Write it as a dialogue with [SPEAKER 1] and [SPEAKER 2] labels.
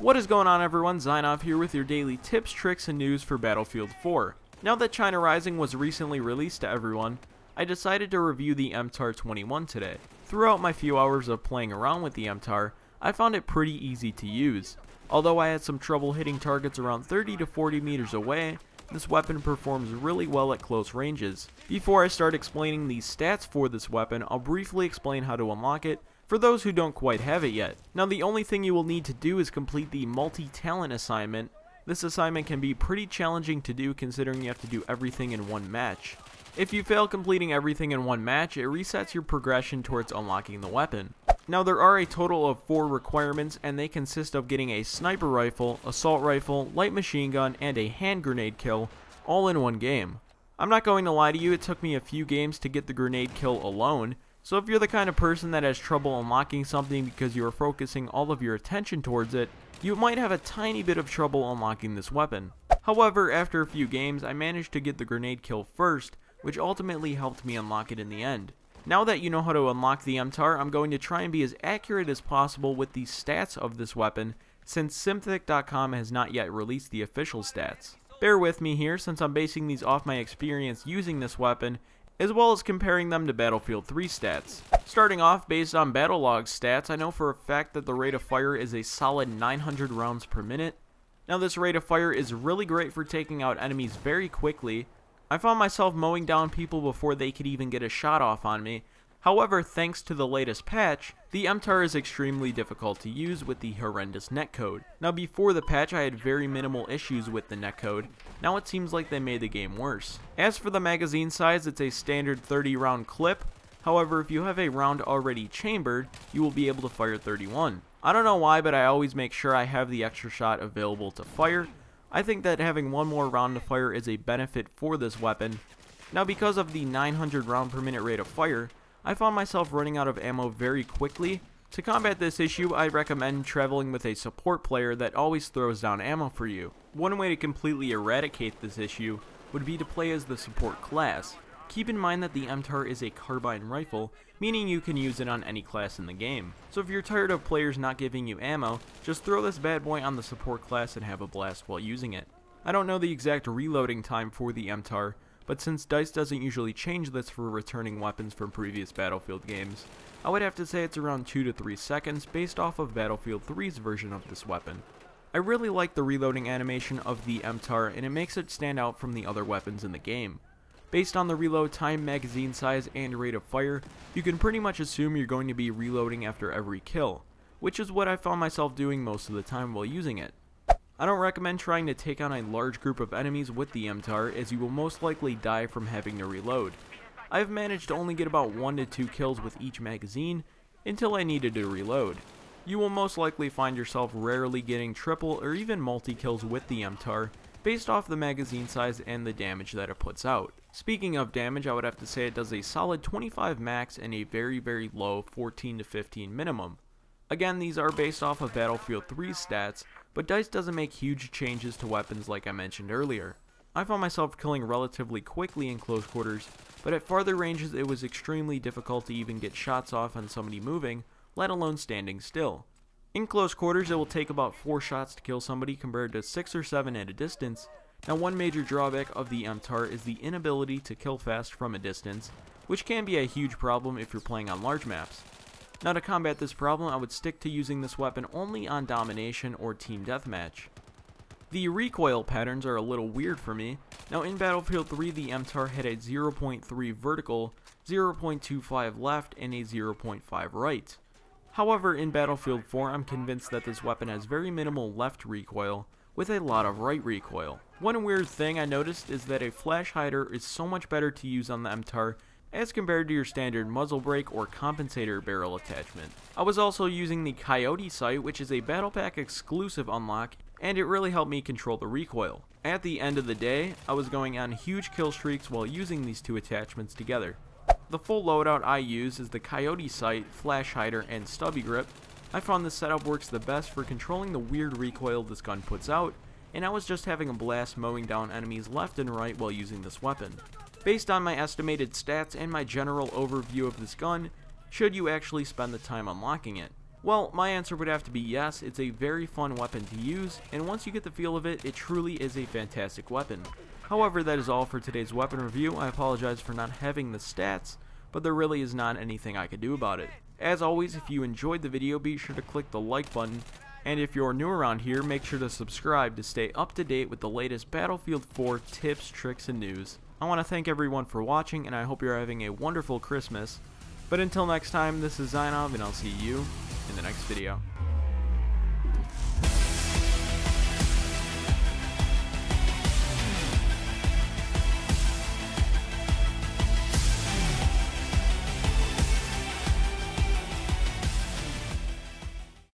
[SPEAKER 1] What is going on, everyone? Zynov here with your daily tips, tricks, and news for Battlefield 4. Now that China Rising was recently released to everyone, I decided to review the MTAR-21 today. Throughout my few hours of playing around with the MTAR, I found it pretty easy to use. Although I had some trouble hitting targets around 30 to 40 meters away, this weapon performs really well at close ranges. Before I start explaining the stats for this weapon, I'll briefly explain how to unlock it for those who don't quite have it yet. Now, the only thing you will need to do is complete the multi-talent assignment. This assignment can be pretty challenging to do considering you have to do everything in one match. If you fail completing everything in one match, it resets your progression towards unlocking the weapon. Now, there are a total of 4 requirements, and they consist of getting a sniper rifle, assault rifle, light machine gun, and a hand grenade kill, all in one game. I'm not going to lie to you, it took me a few games to get the grenade kill alone, so if you're the kind of person that has trouble unlocking something because you are focusing all of your attention towards it, you might have a tiny bit of trouble unlocking this weapon. However, after a few games, I managed to get the grenade kill first, which ultimately helped me unlock it in the end. Now that you know how to unlock the MTAR, I'm going to try and be as accurate as possible with the stats of this weapon, since Simthic.com has not yet released the official stats. Bear with me here, since I'm basing these off my experience using this weapon, as well as comparing them to Battlefield 3 stats. Starting off, based on Battlelog's stats, I know for a fact that the rate of fire is a solid 900 rounds per minute. Now, this rate of fire is really great for taking out enemies very quickly. I found myself mowing down people before they could even get a shot off on me. However, thanks to the latest patch, the MTAR is extremely difficult to use with the horrendous netcode. Now, before the patch, I had very minimal issues with the netcode. Now it seems like they made the game worse. As for the magazine size, it's a standard 30 round clip. However, if you have a round already chambered, you will be able to fire 31. I don't know why, but I always make sure I have the extra shot available to fire. I think that having one more round to fire is a benefit for this weapon. Now, because of the 900 round per minute rate of fire, I found myself running out of ammo very quickly. To combat this issue, I recommend traveling with a support player that always throws down ammo for you. One way to completely eradicate this issue would be to play as the support class. Keep in mind that the MTAR is a carbine rifle, meaning you can use it on any class in the game. So if you're tired of players not giving you ammo, just throw this bad boy on the support class and have a blast while using it. I don't know the exact reloading time for the MTAR, but since DICE doesn't usually change this for returning weapons from previous Battlefield games, I would have to say it's around 2 to 3 seconds based off of Battlefield 3's version of this weapon. I really like the reloading animation of the MTAR, and it makes it stand out from the other weapons in the game. Based on the reload time, magazine size, and rate of fire, you can pretty much assume you're going to be reloading after every kill, which is what I found myself doing most of the time while using it. I don't recommend trying to take on a large group of enemies with the MTAR, as you will most likely die from having to reload. I've managed to only get about 1 to 2 kills with each magazine until I needed to reload. You will most likely find yourself rarely getting triple or even multi-kills with the MTAR, based off the magazine size and the damage that it puts out. Speaking of damage, I would have to say it does a solid 25 max and a very low 14 to 15 minimum. Again, these are based off of Battlefield 3's stats, but DICE doesn't make huge changes to weapons like I mentioned earlier. I found myself killing relatively quickly in close quarters, but at farther ranges it was extremely difficult to even get shots off on somebody moving, let alone standing still. In close quarters, it will take about 4 shots to kill somebody compared to 6 or 7 at a distance. Now, one major drawback of the MTAR is the inability to kill fast from a distance, which can be a huge problem if you're playing on large maps. Now, to combat this problem, I would stick to using this weapon only on domination or team deathmatch. The recoil patterns are a little weird for me. Now, in Battlefield 3, the MTAR had a 0.3 vertical, 0.25 left, and a 0.5 right. However, in Battlefield 4, I'm convinced that this weapon has very minimal left recoil, with a lot of right recoil. One weird thing I noticed is that a flash hider is so much better to use on the MTAR as compared to your standard muzzle brake or compensator barrel attachment. I was also using the Coyote sight, which is a Battle Pack exclusive unlock, and it really helped me control the recoil. At the end of the day, I was going on huge kill streaks while using these two attachments together. The full loadout I use is the Coyote sight, flash hider, and stubby grip. I found this setup works the best for controlling the weird recoil this gun puts out, and I was just having a blast mowing down enemies left and right while using this weapon. Based on my estimated stats and my general overview of this gun, should you actually spend the time unlocking it. Well, my answer would have to be yes. It's a very fun weapon to use, and once you get the feel of it, it truly is a fantastic weapon. However, that is all for today's weapon review. I apologize for not having the stats, but there really is not anything I could do about it. As always, if you enjoyed the video, be sure to click the like button, and if you're new around here, make sure to subscribe to stay up to date with the latest Battlefield 4 tips, tricks, and news. I want to thank everyone for watching, and I hope you're having a wonderful Christmas. But until next time, this is Zainov, and I'll see you in the next video.